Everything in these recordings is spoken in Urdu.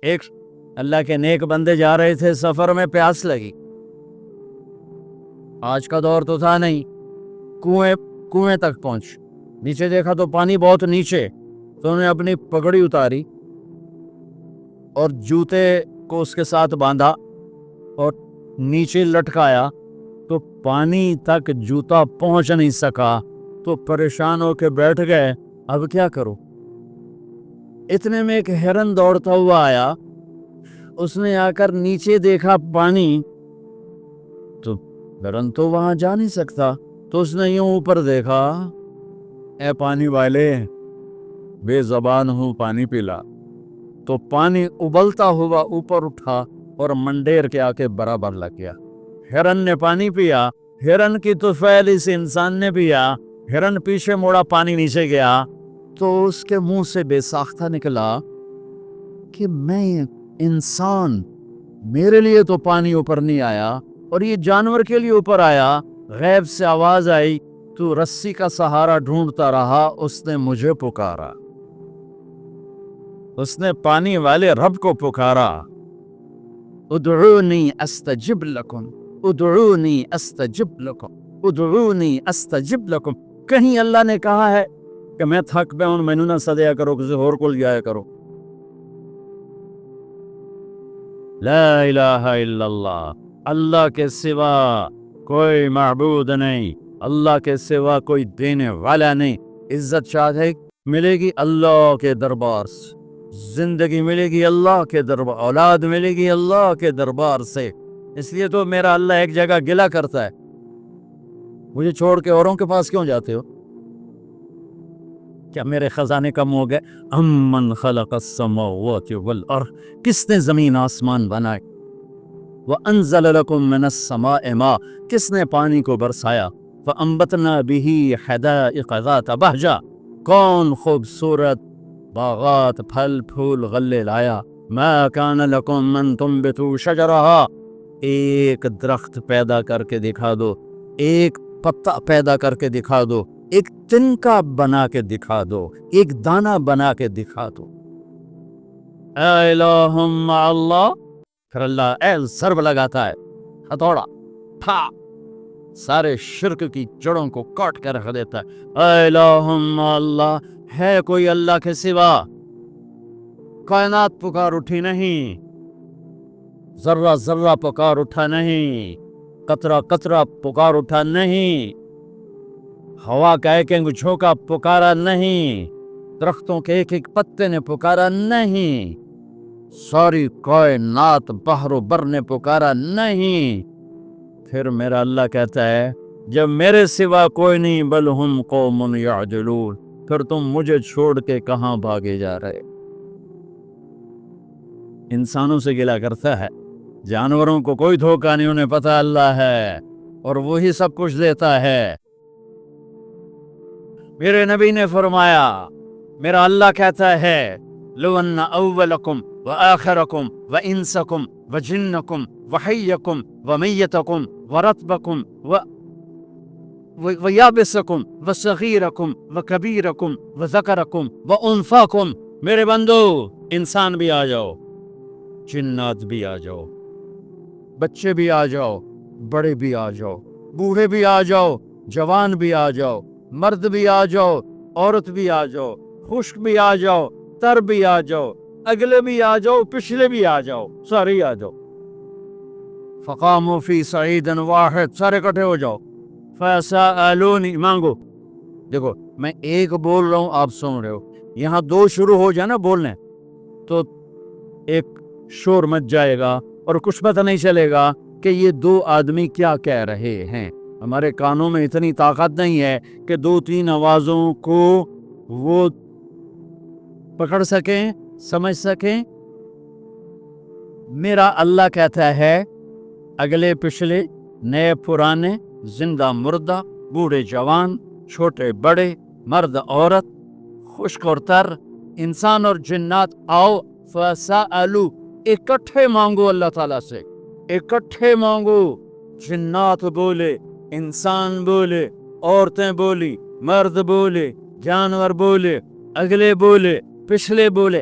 ایک اللہ کے نیک بندے جا رہے تھے سفر میں، پیاس لگی، آج کا دور تو تھا نہیں، کنویں تک پہنچ، نیچے دیکھا تو پانی بہت نیچے، تو انہوں نے اپنی پگڑی اتاری اور جوتے کو اس کے ساتھ باندھا اور نیچے لٹکایا، تو پانی تک جوتا پہنچ نہیں سکا، تو پریشان ہو کے بیٹھ گئے، اب کیا کرو؟ اتنے میں ایک ہرن دوڑتا ہوا آیا، اس نے آ کر نیچے دیکھا پانی، تو ہرن تو وہاں جا نہیں سکتا، تو اس نے یوں اوپر دیکھا، اے پانی والے، بے زبان ہوں، پانی پلا، تو پانی ابلتا ہوا اوپر اٹھا اور منڈیر کے آ کے برابر لگ گیا۔ ہرن نے پانی پیا، ہرن کی طفیل اس انسان نے پیا، ہرن پیچھے موڑا، پانی نیچے گیا، تو اس کے منہ سے بے ساختہ نکلا کہ میں انسان، میرے لیے تو پانی اوپر نہیں آیا اور یہ جانور کے لیے اوپر آیا۔ غیب سے آواز آئی، تو رسی کا سہارا ڈھونڈتا رہا، اس نے مجھے پکارا، اس نے پانی والے رب کو پکارا، ادعونی استجب لکم، ادعونی استجب لکم، ادعونی استجب لکم۔ کہیں اللہ نے کہا ہے کہ میں تھک پہ ہوں، مینوں نہ سدیا کرو، کسی اور کو جایا کرو؟ لا الہ الا اللہ، اللہ کے سوا کوئی معبود نہیں، اللہ کے سوا کوئی دینے والا نہیں۔ عزت چاہے ملے گی اللہ کے دربار سے، زندگی ملے گی اللہ کے دربار، اولاد ملے گی اللہ کے دربار سے۔ اس لیے تو میرا اللہ ایک جگہ گلہ کرتا ہے، مجھے چھوڑ کے اوروں کے پاس کیوں جاتے ہو؟ کیا میرے خزانے کم ہو گئے؟ امن خلق السماوات والارض، کس نے زمین آسمان بنائے؟ وانزل لکم من السماء ماء، کس نے پانی کو برسایا؟ فانبتنا به حدائق ذات بہجہ، کون خوبصورت باغات، پھل پھول غلے لایا؟ ما کان لکم ان تنبتوا شجرہا، ایک درخت پیدا کر کے دکھا دو، ایک پتا پیدا کر کے دکھا دو، ایک تنکا بنا کے دکھا دو، ایک دانہ بنا کے دکھا دو۔ اے الہ مع اللہ، پھر اللہ ایل ضرب لگاتا ہے، ہتھوڑا تھا، سارے شرک کی جڑوں کو کاٹ کر رکھ دیتا ہے۔ اے الہ مع اللہ، ہے کوئی اللہ کے سوا؟ کائنات پکار اٹھی نہیں، ذرہ ذرہ پکار اٹھا نہیں، قطرہ قطرہ پکار اٹھا نہیں، ہوا کا ایک ایک جھونکا پکارا نہیں، درختوں کے ایک ایک پتے نے پکارا نہیں، ساری کائنات بحر و بر نے پکارا نہیں۔ پھر میرا اللہ کہتا ہے جب میرے سوا کوئی نہیں، بل ہم قوم یعدلون، پھر تم مجھے چھوڑ کے کہاں بھاگے جا رہے؟ انسانوں سے گلا کرتا ہے، جانوروں کو کوئی دھوکہ نہیں، انہیں پتہ اللہ ہے اور وہی سب کچھ دیتا ہے۔ میرے نبی نے فرمایا، میرا اللہ کہتا ہے لو ان اولکم وآخرکم وانسکم وجنکم وحیکم ومیتکم ورطبکم ویابسکم وصغیرکم وکبیرکم وذکرکم وانثاکم، میرے بندو، انسان بھی آ جاؤ، جنات بھی آ جاؤ، بچے بھی آ جاؤ، بڑے بھی آ جاؤ، بوڑھے بھی آ جاؤ، جوان بھی آ جاؤ، مرد بھی آ جاؤ، عورت بھی آ جاؤ، خشک بھی آ جاؤ، تر بھی آ جاؤ، اگلے بھی آ جاؤ، پچھلے بھی آ جاؤ، سارے ہی آ جاؤ۔ فقاموا فی صعید واحد، سارے اکٹھے ہو جاؤ، فسألونی، مانگو۔ دیکھو میں ایک بول رہا ہوں، آپ سن رہے ہو، یہاں دو شروع ہو جائے نا بولنے تو ایک شور مچ جائے گا اور کچھ پتہ نہیں چلے گا کہ یہ دو آدمی کیا کہہ رہے ہیں۔ ہمارے کانوں میں اتنی طاقت نہیں ہے کہ دو تین آوازوں کو وہ پکڑ سکیں، سمجھ سکیں۔ میرا اللہ کہتا ہے اگلے پچھلے، نئے پرانے، زندہ مردہ، بوڑھے جوان، چھوٹے بڑے، مرد عورت، خشک اور تر، انسان اور جنات، آؤ فسألو، اکٹھے مانگو اللہ تعالیٰ سے، اکٹھے مانگو۔ جنات بولے، انسان بولے، عورتیں بولی، مرد بولے، جانور بولے، اگلے بولے، پچھلے بولے،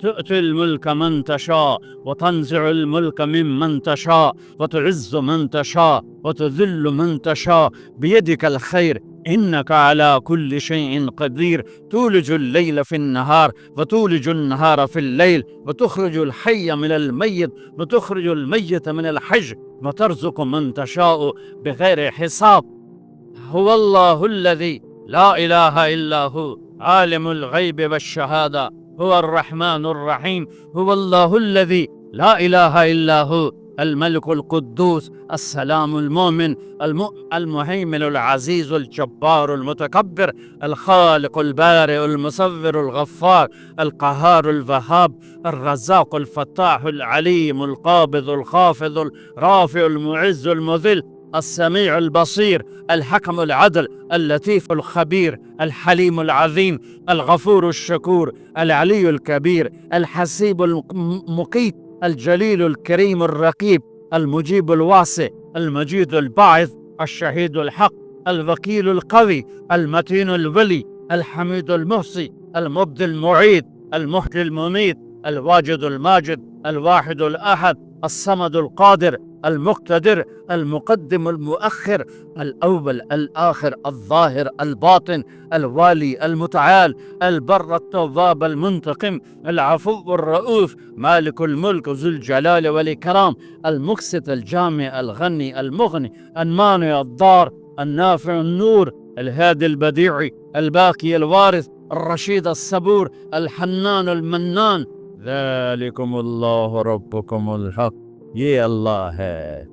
تؤتي الملك من تشاء وتنزع الملك ممن تشاء وتعز من تشاء وتذل من تشاء بيدك الخير إنك على كل شيء قدير تولج الليل في النهار وتولج النهار في الليل وتخرج الحي من الميت وتخرج الميت من الحي وترزق من تشاء بغير حساب. هو الله الذي لا إله إلا هو عالم الغيب والشهادة هو الرحمن الرحيم. هو الله الذي لا إله إلا هو الملك القدوس السلام المؤمن المهيمن العزيز الجبار المتكبر الخالق البارئ المصور الغفار القهار الوهاب الرزاق الفتاح العليم القابض الخافض الرافع المعز المذل السميع البصير الحكم العدل اللطيف الخبير الحليم العظيم الغفور الشكور العلي الكبير الحسيب المقيت الجليل الكريم الرقيب المجيب الواسع المجيد الباعث الشهيد الحق الوكيل القوي المتين الولي الحميد المحصي المبدي المعيد المحيي المميت الواجد الماجد الواحد الأحد الصمد القادر المقتدر المقدم المؤخر الأول الآخر الظاهر الباطن الوالي المتعال البر التواب المنتقم العفو الرؤوف مالك الملك ذو الجلال والإكرام المقسط الجامع الغني المغني المانع الضار النافع النور الهادي البديع الباقي الوارث الرشيد الصبور الحنان المنان ذلكم اللہ ربکم الحق. یہ اللہ ہے،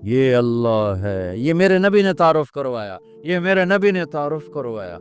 یہ اللہ ہے. یہ میرے نبی نے تعارف کروایا، یہ میرے نبی نے تعارف کروایا.